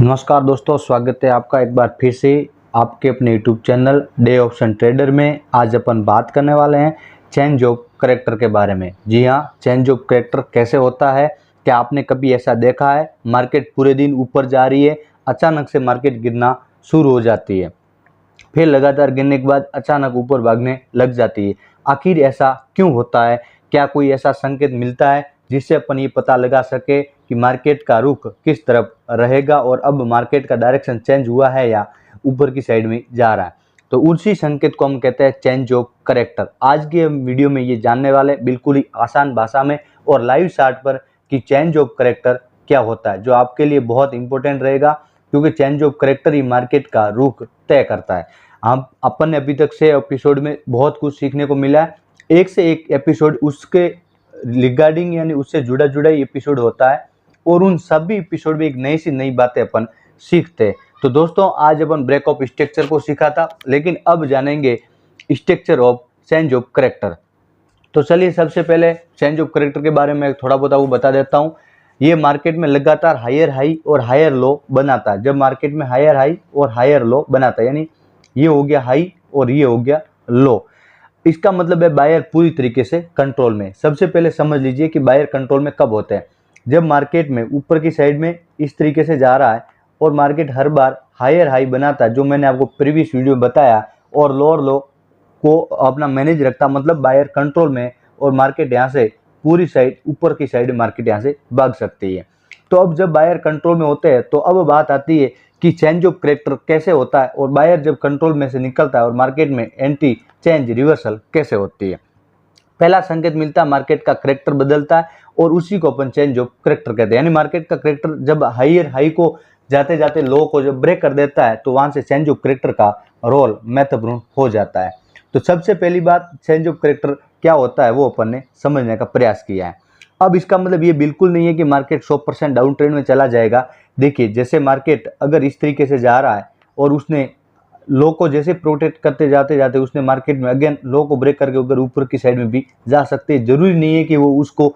नमस्कार दोस्तों, स्वागत है आपका एक बार फिर से आपके अपने YouTube channel day option trader में। आज अपन बात करने वाले हैं चेंज ऑफ करेक्टर के बारे में। जी हाँ, चेंज ऑफ करेक्टर कैसे होता है, क्या आपने कभी ऐसा देखा है मार्केट पूरे दिन ऊपर जा रही है, अचानक से मार्केट गिरना शुरू हो जाती है, फिर लगातार गिरने के बाद अचानक ऊपर भागने लग जाती है। आखिर ऐसा क्यों होता है? क्या कोई ऐसा संकेत मिलता है जिससे अपन ये पता लगा सके कि मार्केट का रुख किस तरफ रहेगा और अब मार्केट का डायरेक्शन चेंज हुआ है या ऊपर की साइड में जा रहा है? तो उसी संकेत को हम कहते हैं चेंज ऑफ करेक्टर। आज के वीडियो में ये जानने वाले बिल्कुल ही आसान भाषा में और लाइव चार्ट पर कि चेंज ऑफ करेक्टर क्या होता है, जो आपके लिए बहुत इंपॉर्टेंट रहेगा क्योंकि change of character he market का रुख तय करता है। हम अपन ने अभी तक से एपिसोड में बहुत कुछ सीखने को मिला है, एक से एक एपिसोड उसके रिगार्डिंग यानी उससे जुड़ा जुड़ा ही एपिसोड होता है और उन सभी एपिसोड में एक नई सी नई बातें अपन सीखते हैं। तो दोस्तों, आज अपन ब्रेक ऑफ स्ट्रक्चर को सीखा था, लेकिन अब जानेंगे structure of change of character. तो चलिए सबसे पहले चेंज ऑफ करेक्टर के बारे में थोड़ा बहुत आपको बता देता हूँ। ये मार्केट में लगातार हायर हाई और हायर लो बनाता है। जब मार्केट में हायर हाई और हायर लो बनाता है, यानी ये हो गया हाई और ये हो गया लो, इसका मतलब है बायर पूरी तरीके से कंट्रोल में। सबसे पहले समझ लीजिए कि बायर कंट्रोल में कब होते हैं, जब मार्केट में ऊपर की साइड में इस तरीके से जा रहा है और मार्केट हर बार हायर हाई बनाता है, जो मैंने आपको प्रीवियस वीडियो में बताया, और लोअर लो को अपना मैनेज रखता, मतलब बायर कंट्रोल में, और मार्केट यहाँ से पूरी साइड ऊपर की साइड मार्केट यहाँ से भाग सकती है। तो अब जब बायर कंट्रोल में होते हैं तो अब बात आती है कि चेंज ऑफ करेक्टर कैसे होता है और बायर जब कंट्रोल में से निकलता है और मार्केट में एंटी चेंज रिवर्सल कैसे होती है। पहला संकेत मिलता है, मार्केट का करेक्टर बदलता है और उसी को अपन चेंज ऑफ करेक्टर कहते हैं। यानी मार्केट का करेक्टर जब हायर हाई को जाते जाते लो को जब ब्रेक कर देता है तो वहां से चेंज ऑफ करेक्टर का रोल महत्वपूर्ण हो जाता है। तो सबसे पहली बात, चेंज ऑफ करेक्टर क्या होता है वो अपन ने समझने का प्रयास किया है। अब इसका मतलब ये बिल्कुल नहीं है कि मार्केट 100% डाउन ट्रेंड में चला जाएगा। देखिए, जैसे मार्केट अगर इस तरीके से जा रहा है और उसने लो को जैसे प्रोटेक्ट करते जाते जाते उसने मार्केट में अगेन लो को ब्रेक करके अगर ऊपर की साइड में भी जा सकते हैं। जरूरी नहीं है कि वो उसको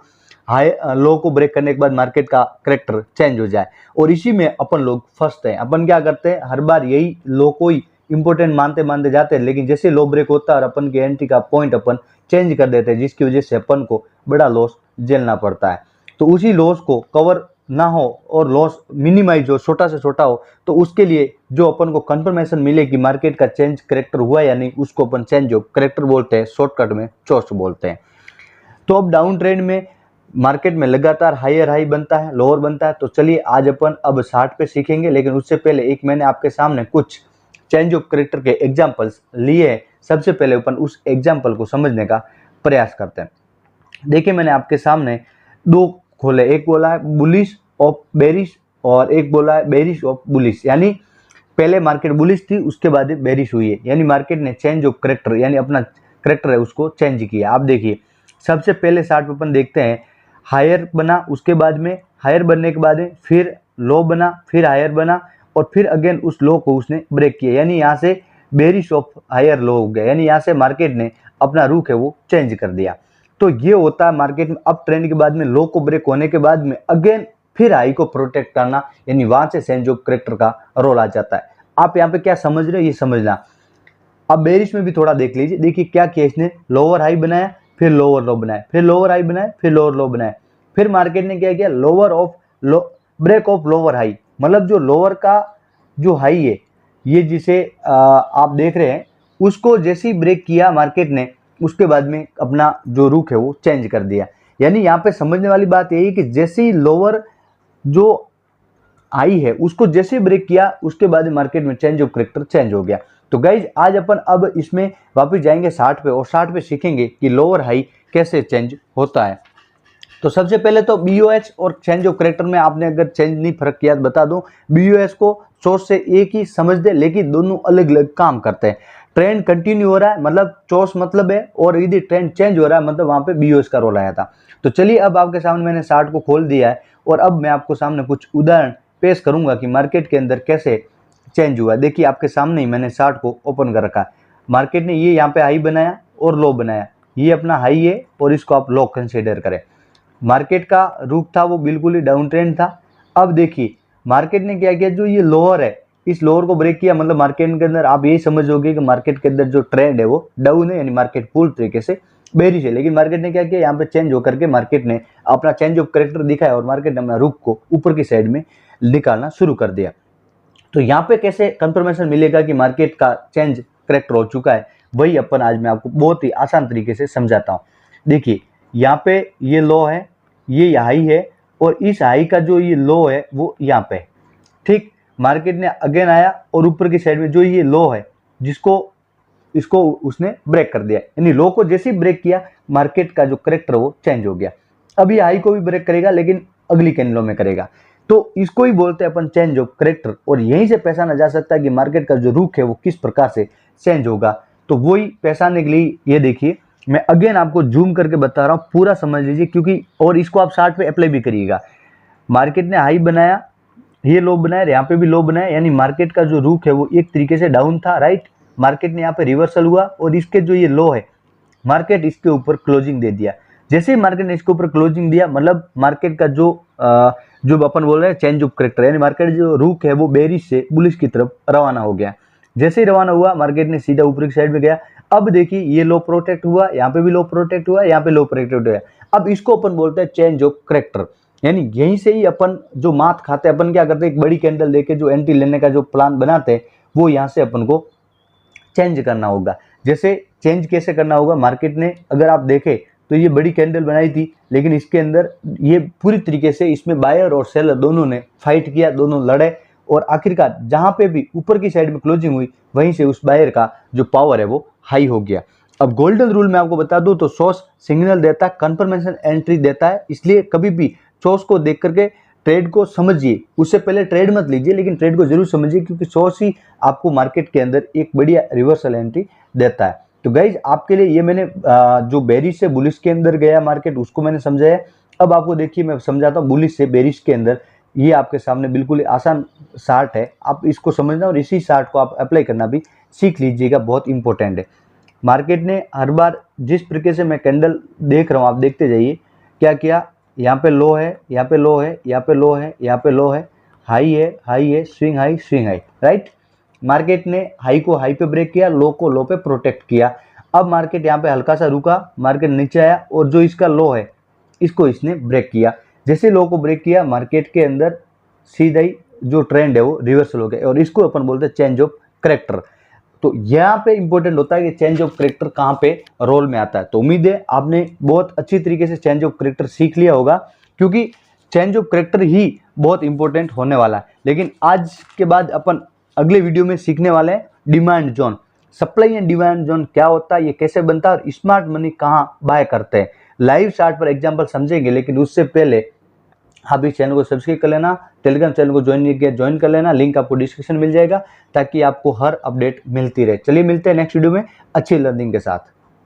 हाई लो को ब्रेक करने के बाद मार्केट का करेक्टर चेंज हो जाए, और इसी में अपन लोग फंसते हैं। अपन क्या करते हैं, हर बार यही लो को ही इंपॉर्टेंट मानते मानते जाते हैं, लेकिन जैसे लो ब्रेक होता है और अपन की एंट्री का पॉइंट अपन चेंज कर देते हैं, जिसकी वजह से अपन को बड़ा लॉस झेलना पड़ता है। तो उसी लॉस को कवर ना हो और लॉस मिनिमाइज हो, छोटा से छोटा हो, तो उसके लिए जो अपन को कंफर्मेशन मिले कि मार्केट का चेंज करेक्टर हुआ या नहीं, उसको अपन चेंज ऑफ करेक्टर बोलते हैं, शॉर्टकट में चोस्ट बोलते हैं। तो अब डाउन ट्रेंड में मार्केट में लगातार हायर हाई बनता है, लोअर बनता है। तो चलिए आज अपन अब 60 पे सीखेंगे, लेकिन उससे पहले एक मैंने आपके सामने कुछ चेंज ऑफ करेक्टर के एग्जाम्पल्स लिए हैं। सबसे पहले अपन उस एग्जाम्पल को समझने का प्रयास करते हैं। देखिए, मैंने आपके सामने दो खोले, एक बोला है बुलिश ऑफ बेरिश और एक बोला है बेरिश ऑफ बुलिश। यानी पहले मार्केट बुलिश थी, उसके बाद बेरिश हुई है, यानी मार्केट ने चेंज ऑफ करेक्टर यानी अपना करेक्टर है उसको चेंज किया। आप देखिए, सबसे पहले 60 पे अपन देखते हैं हायर बना, उसके बाद में हायर बनने के बाद में फिर लो बना, फिर हायर बना और फिर अगेन उस लो को उसने ब्रेक किया, यानी यहाँ से बेरिश ऑफ हायर लो हो गया, यानी यहाँ से मार्केट ने अपना रुख है वो चेंज कर दिया। तो ये होता है मार्केट में अप ट्रेंड के बाद में लो को ब्रेक होने के बाद में अगेन फिर हाई को प्रोटेक्ट करना, यानी वहां से चेंज ऑफ करेक्टर का रोल आ जाता है। आप यहाँ पे क्या समझ रहे हो, ये समझना। अब बेरिश में भी थोड़ा देख लीजिए, देखिए क्या किया इसने, लोअर हाई बनाया, फिर लोअर लो बनाया, फिर लोअर हाई बनाया, फिर लोअर लो बनाया, फिर मार्केट ने क्या किया, lower of low break of lower high, मतलब जो लोअर का जो हाई है ये जिसे आप देख रहे हैं, उसको जैसे ही ब्रेक किया मार्केट ने, उसके बाद में अपना जो रुख है वो चेंज कर दिया। यानी यहाँ पे समझने वाली बात यही है कि जैसे ही लोअर जो हाई है उसको जैसे ब्रेक किया, उसके बाद मार्केट में चेंज ऑफ करेक्टर चेंज हो गया। तो गाइज आज अपन अब इसमें वापस जाएंगे 60 पे और 60 पे सीखेंगे कि लोअर हाई कैसे चेंज होता है। तो सबसे पहले तो बीओएच और चेंज ऑफ करेक्टर में आपने अगर चेंज नहीं फर्क किया तो बता दूं, बीओएच को सोर्स से एक ही समझ दे, लेकिन दोनों अलग अलग काम करते हैं। ट्रेंड कंटिन्यू हो रहा है मतलब चोस मतलब है, और यदि ट्रेंड चेंज हो रहा है मतलब वहां पे बीओएच का रोल आया था। तो चलिए अब आपके सामने मैंने 60 को खोल दिया है और अब मैं आपको सामने कुछ उदाहरण पेश करूंगा कि मार्केट के अंदर कैसे चेंज हुआ। देखिए आपके सामने ही मैंने 60 को ओपन कर रखा है। मार्केट ने ये यहाँ पे हाई बनाया और लो बनाया, ये अपना हाई है और इसको आप लो कंसिडर करें। मार्केट का रुख था वो बिल्कुल ही डाउन ट्रेंड था। अब देखिए मार्केट ने क्या किया, जो ये लोअर है इस लोअर को ब्रेक किया, मतलब मार्केट के अंदर आप यही समझोगे कि मार्केट के अंदर जो ट्रेंड है वो डाउन है, यानी मार्केट पूर्ण तरीके से बेरिश है। लेकिन मार्केट ने क्या किया, यहाँ पे चेंज होकर के मार्केट ने अपना चेंज ऑफ करेक्टर दिखाया और मार्केट ने अपना रुख को ऊपर की साइड में निकालना शुरू कर दिया। तो यहाँ पे कैसे कंफर्मेशन मिलेगा कि मार्केट का चेंज करेक्टर हो चुका है, वही अपन आज मैं आपको बहुत ही आसान तरीके से समझाता हूँ। देखिए यहाँ पे ये लो है, ये हाई है, और इस हाई का जो ये लो है वो यहाँ पे, ठीक, मार्केट ने अगेन आया और ऊपर की साइड में जो ये लो है इसको उसने ब्रेक कर दिया, यानी लो को जैसे ही ब्रेक किया मार्केट का जो करेक्टर वो चेंज हो गया। अब ये हाई को भी ब्रेक करेगा लेकिन अगली कैंडलों में करेगा, तो इसको ही बोलते हैं अपन चेंज ऑफ करेक्टर। और यहीं से पहचाना जा सकता है कि मार्केट का जो रुख है वो किस प्रकार से चेंज होगा। तो वही पहचानने के लिए ये देखिए, मैं अगेन आपको जूम करके बता रहा हूँ, पूरा समझ लीजिए, क्योंकि और इसको आप चार्ट पे अप्लाई भी करिएगा। मार्केट ने हाई बनाया, ये लो बनाया, यहाँ पे भी लो बनाया, यानी मार्केट का जो रुख है वो एक तरीके से डाउन था, राइट। मार्केट ने यहाँ पे रिवर्सल हुआ और इसके जो ये लो है मार्केट इसके ऊपर क्लोजिंग दे दिया। जैसे ही मार्केट ने इसके ऊपर क्लोजिंग दिया, मतलब मार्केट का जो अपन बोल रहे हैं चेंज ऑफ करेक्टर, यानी मार्केट जो रुख है वो बेरिश से बुलिश की तरफ रवाना हो गया। जैसे ही रवाना हुआ मार्केट ने सीधा ऊपर की साइड में गया। अब देखिए ये लो प्रोटेक्ट हुआ, यहाँ पे भी लो प्रोटेक्ट हुआ, यहाँ पे लो प्रोटेक्ट हुआ। अब इसको अपन बोलते हैं चेंज ऑफ करेक्टर, यानी यहीं से ही अपन जो मात खाते हैं, अपन क्या करते हैं, एक बड़ी कैंडल देके जो एंट्री लेने का जो प्लान बनाते हैं वो यहाँ से अपन को चेंज करना होगा। जैसे चेंज कैसे करना होगा, मार्केट ने अगर आप देखें तो ये बड़ी कैंडल बनाई थी, लेकिन इसके अंदर ये पूरी तरीके से इसमें बायर और सेलर दोनों ने फाइट किया, दोनों लड़े, और आखिरकार जहां पे भी ऊपर की साइड में क्लोजिंग हुई वहीं से उस बायर का जो पावर है वो हाई हो गया। अब गोल्डन रूल में आपको बता दूं तो सोर्स सिग्नल देता है, कंफर्मेशन एंट्री देता है, इसलिए कभी भी सोर्स को देख करके ट्रेड को समझिए, उससे पहले ट्रेड मत लीजिए, लेकिन ट्रेड को जरूर समझिए, क्योंकि सोर्स ही आपको मार्केट के अंदर एक बढ़िया रिवर्सल एंट्री देता है। तो गाइज आपके लिए ये मैंने जो बेरिश से बुलिश के अंदर गया मार्केट उसको मैंने समझाया। अब आपको देखिए मैं समझाता हूँ बुलिश से बेरिश के अंदर, ये आपके सामने बिल्कुल आसान चार्ट है, आप इसको समझना और इसी चार्ट को आप अप्लाई करना भी सीख लीजिएगा, बहुत इंपॉर्टेंट है। मार्केट ने हर बार जिस तरीके से मैं कैंडल देख रहा हूँ आप देखते जाइए, क्या किया, यहाँ पे लो है, यहाँ पे लो है, यहाँ पे लो है, यहाँ पे लो है, हाई है, स्विंग हाई, राइट। मार्केट ने हाई को हाई पे ब्रेक किया, लो को लो पे प्रोटेक्ट किया। अब मार्केट यहाँ पे हल्का सा रुका, मार्केट नीचे आया और जो इसका लो है इसको इसने ब्रेक किया। जैसे लो को ब्रेक किया मार्केट के अंदर सीधा ही जो ट्रेंड है वो रिवर्सल हो गया, और इसको अपन बोलते हैं चेंज ऑफ करेक्टर। तो यहाँ पे इंपॉर्टेंट होता है कि चेंज ऑफ करेक्टर कहाँ पे रोल में आता है। तो उम्मीद है आपने बहुत अच्छी तरीके से चेंज ऑफ करेक्टर सीख लिया होगा, क्योंकि चेंज ऑफ करेक्टर ही बहुत इंपॉर्टेंट होने वाला है। लेकिन आज के बाद अपन अगले वीडियो में सीखने वाले हैं demand zone, supply and demand zone क्या होता है, ये कैसे बनता है, और स्मार्ट मनी कहाँ बाय करते हैं। लाइव चार्ट पर एग्जाम्पल समझेंगे, लेकिन उससे पहले आप इस चैनल को सब्सक्राइब कर लेना, टेलीग्राम चैनल को ज्वाइन नहीं किया ज्वाइन कर लेना, लिंक आपको डिस्क्रिप्शन मिल जाएगा, ताकि आपको हर अपडेट मिलती रहे। चलिए मिलते हैं नेक्स्ट वीडियो में अच्छी लर्निंग के साथ।